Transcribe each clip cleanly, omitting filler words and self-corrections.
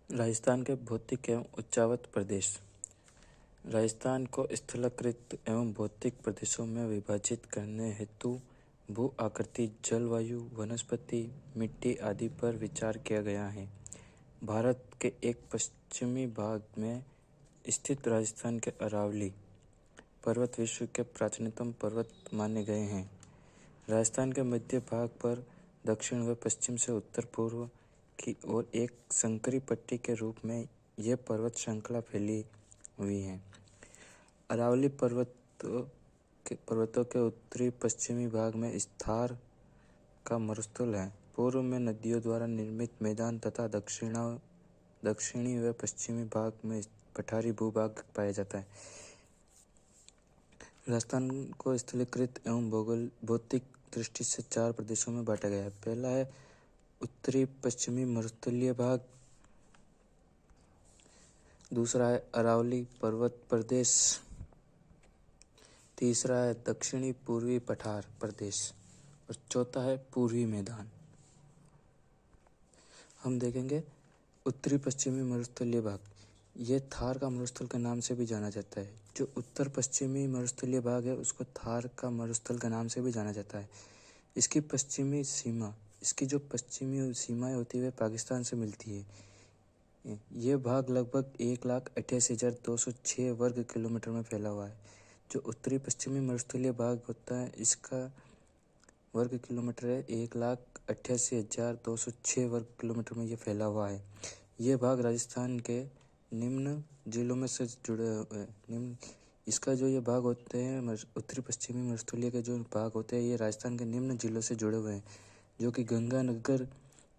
राजस्थान के भौतिक एवं उच्चावत प्रदेश। राजस्थान को स्थलाकृत एवं भौतिक प्रदेशों में विभाजित करने हेतु भू आकृति, जलवायु, वनस्पति, मिट्टी आदि पर विचार किया गया है। भारत के एक पश्चिमी भाग में स्थित राजस्थान के अरावली पर्वत विश्व के प्राचीनतम पर्वत माने गए हैं। राजस्थान के मध्य भाग पर दक्षिण व पश्चिम से उत्तर पूर्व की ओर एक संकरी पट्टी के रूप में यह पर्वत श्रृंखला फैली हुई है। अरावली पर्वतों के उत्तरी पश्चिमी भाग में थार का मरुस्थल है। पूर्व में नदियों द्वारा निर्मित मैदान तथा दक्षिणी व पश्चिमी भाग में पठारी भूभाग पाया जाता है। राजस्थान को स्थलीकृत एवं भौतिक दृष्टि से 4 प्रदेशों में बांटा गया है। पहला है उत्तरी पश्चिमी मरुस्थलीय भाग, दूसरा है अरावली पर्वत प्रदेश, तीसरा है दक्षिणी पूर्वी पठार प्रदेश और चौथा है पूर्वी मैदान। हम देखेंगे उत्तरी पश्चिमी मरुस्थलीय भाग। ये थार का मरुस्थल के नाम से भी जाना जाता है। जो उत्तर पश्चिमी मरुस्थलीय भाग है उसको थार का मरुस्थल के नाम से भी जाना जाता है। इसकी जो पश्चिमी सीमाएं होती है वे पाकिस्तान से मिलती है। ये भाग लगभग 1,88,206 वर्ग किलोमीटर में फैला हुआ है। जो उत्तरी पश्चिमी मरुस्थलीय भाग होता है इसका वर्ग किलोमीटर है 1,88,206 वर्ग किलोमीटर में ये फैला हुआ है। ये भाग राजस्थान के निम्न जिलों में से जुड़े हुए हैं। इसका जो ये भाग होते हैं उत्तरी पश्चिमी मरुस्थलीय के जो भाग होते हैं ये राजस्थान के निम्न जिलों से जुड़े हुए हैं, जो कि गंगानगर,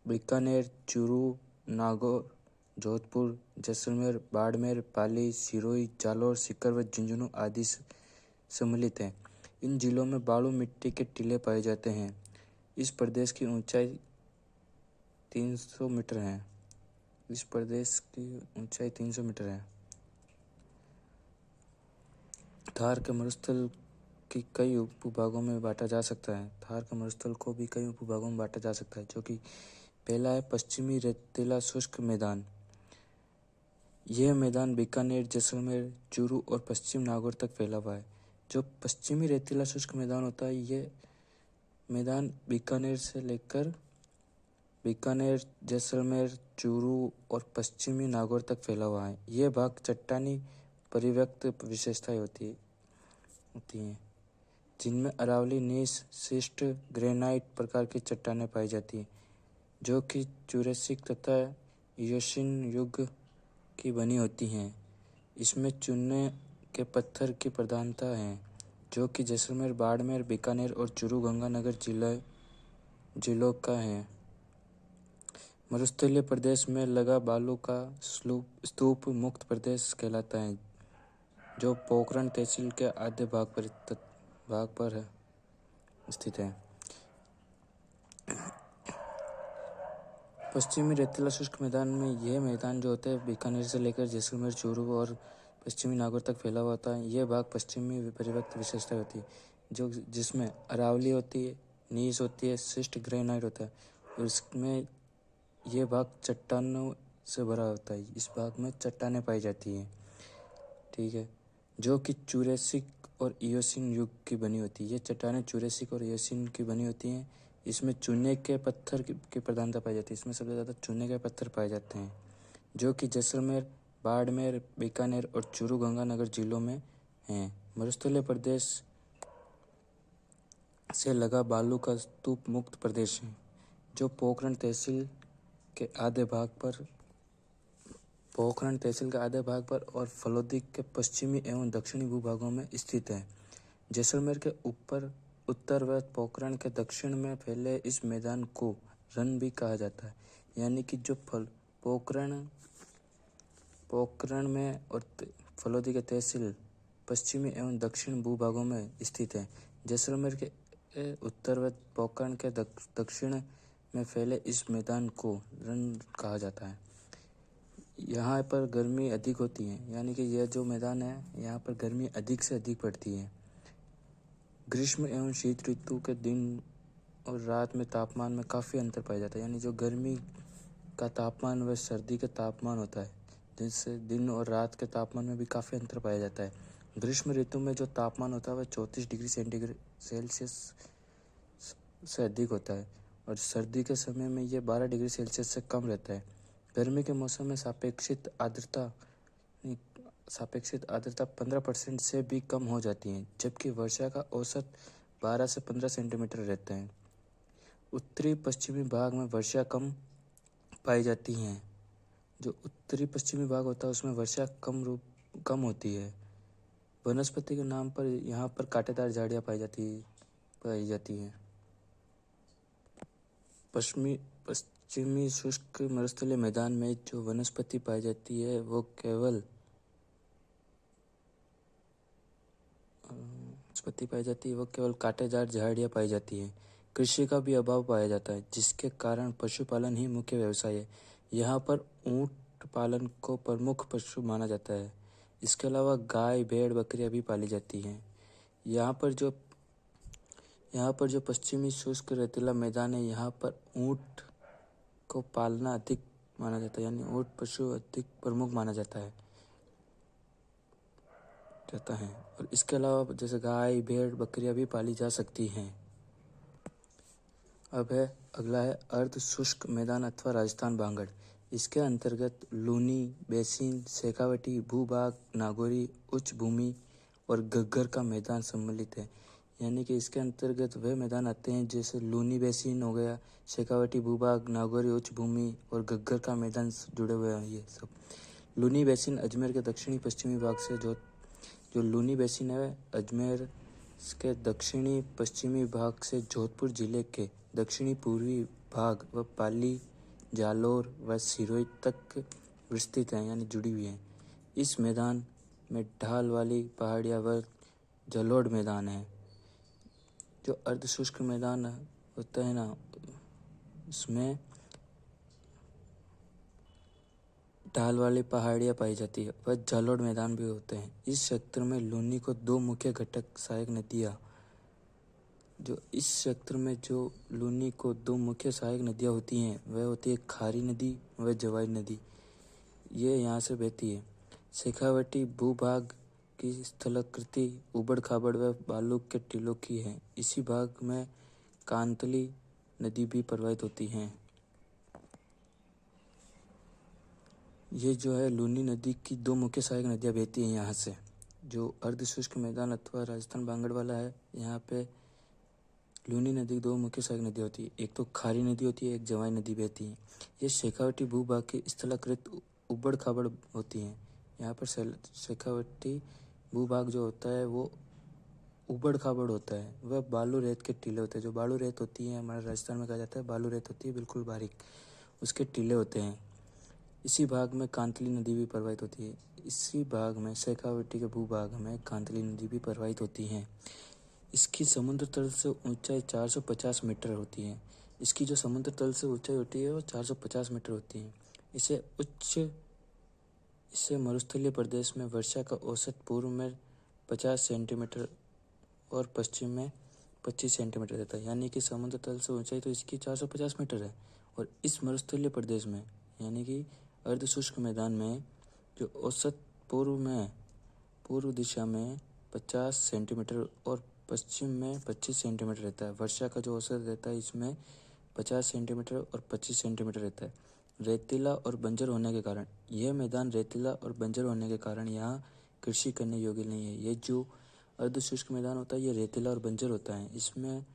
बीकानेर, चूरू, नागौर, जोधपुर, जैसलमेर, बाड़मेर, पाली, सिरोही, जालौर, सीकर व झुंझुनू आदि सम्मिलित हैं। इन जिलों में बालू मिट्टी के टीले पाए जाते हैं। इस प्रदेश की ऊंचाई 300 मीटर है। थार के मरुस्थल की कई उपभागों में बांटा जा सकता है। थार के मरुस्थल को भी कई उपभागों में बांटा जा सकता है, जो कि पहला है पश्चिमी रेतीला शुष्क मैदान। यह मैदान बीकानेर, जैसलमेर, चूरू और पश्चिम नागौर तक फैला हुआ है। जो पश्चिमी रेतीला शुष्क मैदान होता है ये मैदान बीकानेर से लेकर जैसलमेर, चूरू और पश्चिमी नागौर तक फैला हुआ है। यह भाग चट्टानी परिव्यक्त विशेषताएं होती हैं, जिनमें अरावली, नीस, शिस्ट, ग्रेनाइट प्रकार की चट्टानें पाई जाती हैं, जो कि जुरेसिक तथा इयोसीन युग की बनी होती हैं। इसमें चूने के पत्थर की प्रधानता है, जो कि जैसलमेर, बाड़मेर, बीकानेर और चूरू गंगानगर जिलों का है। मरुस्थलीय प्रदेश में लगा बालू का स्तूप मुक्त प्रदेश कहलाता है, जो पोखरण तहसील के आधे भाग पर स्थित है। पश्चिमी रेतीला शुष्क मैदान में यह मैदान जो होता है बीकानेर से लेकर जैसलमेर, चूरू और पश्चिमी नागौर तक फैला हुआ होता है। यह भाग पश्चिमी परिव्यक्त विशेषता होती है, जिसमें अरावली होती है, नीस होती है, शिस्ट ग्रेनाइट होता है और इसमें यह भाग चट्टानों से भरा होता है। इस भाग में चट्टानें पाई जाती हैं, ठीक है, जो कि जुरेसिक और इयोसीन युग की बनी होती है। ये चट्टानें जुरेसिक और इयोसीन की बनी होती हैं। इसमें चूने के पत्थर की प्रधानता पाई जाती है। इसमें सबसे ज़्यादा चूने के पत्थर पाए जाते हैं, जो कि जैसलमेर, बाड़मेर, बीकानेर और चूरू गंगानगर जिलों में हैं। मरुस्थलीय प्रदेश से लगा बालू का स्तूप मुक्त प्रदेश है, जो पोखरण तहसील के आधे भाग पर और फलोदी के पश्चिमी एवं दक्षिणी भूभागों में स्थित है। जैसलमेर के उत्तर व पोखरण के दक्षिण में फैले इस मैदान को रन भी कहा जाता है, यानी कि जो पोखरण में और फलोदी के तहसील पश्चिमी एवं दक्षिण भूभागों में स्थित है। जैसलमेर के उत्तर व पोखरण के दक्षिण में फैले इस मैदान को रन कहा जाता है। यहाँ पर गर्मी अधिक होती है, यानी कि यह जो मैदान है यहाँ पर गर्मी अधिक से अधिक पड़ती है। ग्रीष्म एवं शीत ऋतु के दिन और रात में तापमान में काफ़ी अंतर पाया जाता है, यानी जो गर्मी का तापमान व सर्दी का तापमान होता है, जिससे दिन और रात के तापमान में भी काफ़ी अंतर पाया जाता है। ग्रीष्म ऋतु में जो तापमान होता है वह 34 डिग्री सेल्सियस से अधिक होता है और सर्दी के समय में यह 12 डिग्री सेल्सियस से कम रहता है। गर्मी के मौसम में सापेक्षिक आर्द्रता 15% से भी कम हो जाती है, जबकि वर्षा का औसत 12 से 15 सेंटीमीटर रहता है। उत्तरी पश्चिमी भाग में वर्षा कम पाई जाती है। जो उत्तरी पश्चिमी भाग होता है उसमें वर्षा कम होती है। वनस्पति के नाम पर यहाँ पर कांटेदार झाड़ियाँ पाई जाती हैं। पश्चिमी शुष्क मरुस्थलीय मैदान में जो वनस्पति पाई जाती है वो केवल कांटेदार झाड़ियाँ पाई जाती है। कृषि का भी अभाव पाया जाता है, जिसके कारण पशुपालन ही मुख्य व्यवसाय है। यहाँ पर ऊँट पालन को प्रमुख पशु माना जाता है। इसके अलावा गाय, भेड़, बकरियाँ भी पाली जाती हैं। यहाँ पर जो पश्चिमी शुष्क रेतीला मैदान है, यहाँ पर ऊँट को पालना अधिक माना जाता है, यानी ऊँट पशु अधिक प्रमुख माना जाता है और इसके अलावा जैसे गाय, भेड़, बकरियाँ भी पाली जा सकती हैं। अगला है अर्ध शुष्क मैदान अथवा राजस्थान भांगड़। इसके अंतर्गत लूनी, बेसिन, शेखावटी भूभाग, नागौरी उच्च भूमि और घग्गर का मैदान सम्मिलित है। यानी कि इसके अंतर्गत वह मैदान आते हैं जैसे लूनी बेसिन हो गया, शेखावटी भूभाग, नागौरी उच्च भूमि और घग्गर का मैदान जुड़े हुए हैं। ये सब लूनी बेसिन अजमेर के दक्षिणी पश्चिमी भाग से जो लूनी बेसिन है अजमेर के दक्षिणी पश्चिमी भाग से जोधपुर जिले के दक्षिणी पूर्वी भाग व पाली, जालोर व सिरोही तक विस्तृत है, यानी जुड़ी हुई है। इस मैदान में ढाल वाली पहाड़ियाँ व जलोढ़ मैदान है। जो अर्धशुष्क मैदान होता है ना, उसमें ढाल वाली पहाड़ियाँ पाई जाती है व जलोढ़ मैदान भी होते हैं। इस क्षेत्र में लूनी को दो मुख्य घटक सहायक नदियाँ होती हैं, वह होती है खारी नदी व जवाई नदी। ये यहाँ से बहती है। शेखावटी भूभाग की स्थलाकृति उबड़ खाबड़ व बालू के टीलों की है। इसी भाग में कांतली नदी भी प्रवाहित होती हैं। ये जो है लूनी नदी की दो मुख्य सहायक नदियाँ बहती हैं यहाँ से। जो अर्धशुष्क मैदान अथवा राजस्थान भांगड़ वाला है, यहाँ पे लूनी नदी की दो मुख्य सहायक नदी होती है। एक तो खारी नदी होती है, एक जवाई नदी बहती है। ये शेखावटी भूभाग की स्थलाकृत उबड़ खाबड़ होती हैं। यहाँ पर शेखावटी भूभाग जो होता है वो उबड़ खाबड़ होता है, वह बालू रेत के टीले होते हैं। जो बालू रेत होती है हमारे राजस्थान में कहा जाता है बालू रेत होती है, बिल्कुल बारीक, उसके टीले होते हैं। इसी भाग में कांतली नदी भी प्रवाहित होती है। इसी भाग में शेखावटी के भूभाग में कांतली नदी भी प्रवाहित होती हैं। इसकी समुद्र तल से ऊंचाई 450 मीटर होती है। इसकी जो समुद्र तल से ऊंचाई होती है वो 450 मीटर होती है। इससे मरुस्थलीय प्रदेश में वर्षा का औसत पूर्व में 50 सेंटीमीटर और पश्चिम में 25 सेंटीमीटर रहता है। यानी कि समुद्र तल से ऊंचाई तो इसकी 450 मीटर है और इस मरुस्थलीय प्रदेश में यानी कि अर्धशुष्क मैदान में जो औसत पूर्व दिशा में 50 सेंटीमीटर और पश्चिम में 25 सेंटीमीटर रहता है। वर्षा का जो औसत रहता है इसमें 50 सेंटीमीटर और 25 सेंटीमीटर रहता है। रेतीला और बंजर होने के कारण यह मैदान यहाँ कृषि करने योग्य नहीं है। ये जो अर्धशुष्क मैदान होता है ये रेतीला और बंजर होता है, इसमें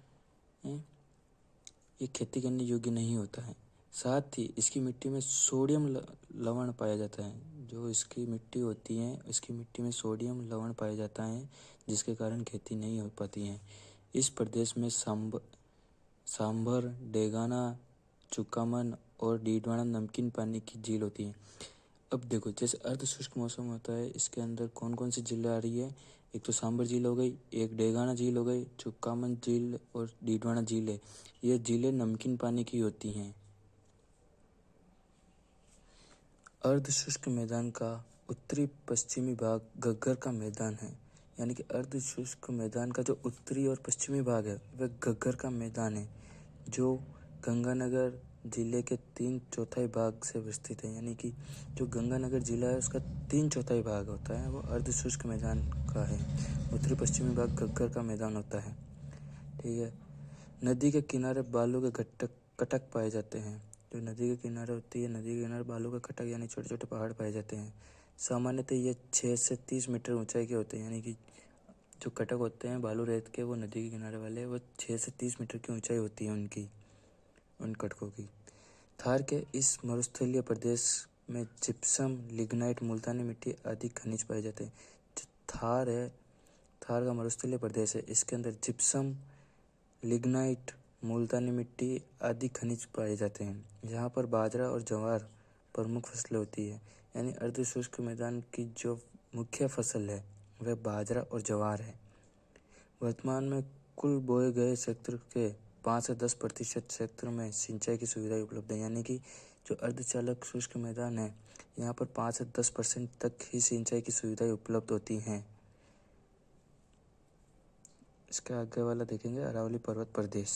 ये खेती करने योग्य नहीं होता है। साथ ही इसकी मिट्टी में सोडियम लवण पाया जाता है। जो इसकी मिट्टी होती है इसकी मिट्टी में सोडियम लवण पाया जाता है, जिसके कारण खेती नहीं हो पाती है। इस प्रदेश में सांभर, डेगाना, चुकामन और डीडवाना नमकीन पानी की झील होती है। अब देखो जैसे अर्धशुष्क मौसम होता है इसके अंदर कौन कौन सी झीलें आ रही है। एक तो सांभर झील हो गई, एक डेगाना झील हो गई, चुकामन झील और डीडवाना झील है। ये झीलें नमकीन पानी की होती हैं। अर्धशुष्क मैदान का उत्तरी पश्चिमी भाग घग्गर का मैदान है। यानी कि अर्धशुष्क मैदान का जो उत्तरी और पश्चिमी भाग है वह घग्गर का मैदान है, जो गंगानगर जिले के 3/4 भाग से विस्तृत है, यानी कि जो गंगानगर जिला है उसका 3/4 भाग होता है वो अर्ध शुष्क मैदान का है। उत्तरी पश्चिमी भाग घग्गर का मैदान होता है। ठीक है। नदी के किनारे बालू के कटक पाए जाते हैं। जो नदी के किनारे होती है, नदी के किनारे बालू के कटक यानी छोटे छोटे पहाड़ पाए जाते हैं। सामान्यतः ये 6 से 30 मीटर ऊंचाई के होते हैं, यानी कि जो कटक होते हैं बालू रेत के वो नदी के किनारे वाले वो 6 से 30 मीटर की ऊंचाई होती है उन कटकों की। थार के इस मरुस्थलीय प्रदेश में जिप्सम, लिग्नाइट, मुल्तानी मिट्टी आदि खनिज पाए जाते हैं। जो थार है, थार का मरुस्थलीय प्रदेश है, इसके अंदर जिप्सम, लिग्नाइट, मुल्तानी मिट्टी आदि खनिज पाए जाते हैं। यहाँ पर बाजरा और ज्वार प्रमुख फसलें होती है, यानी अर्ध शुष्क मैदान की जो मुख्य फसल है वह बाजरा और ज्वार है। वर्तमान में कुल बोए गए क्षेत्र के 5 से 10% क्षेत्र में सिंचाई की सुविधा उपलब्ध है, यानी कि जो अर्धचालक शुष्क मैदान है यहाँ पर 5 से 10% तक ही सिंचाई की सुविधाएं उपलब्ध होती हैं। इसके आगे वाला देखेंगे अरावली पर्वत प्रदेश।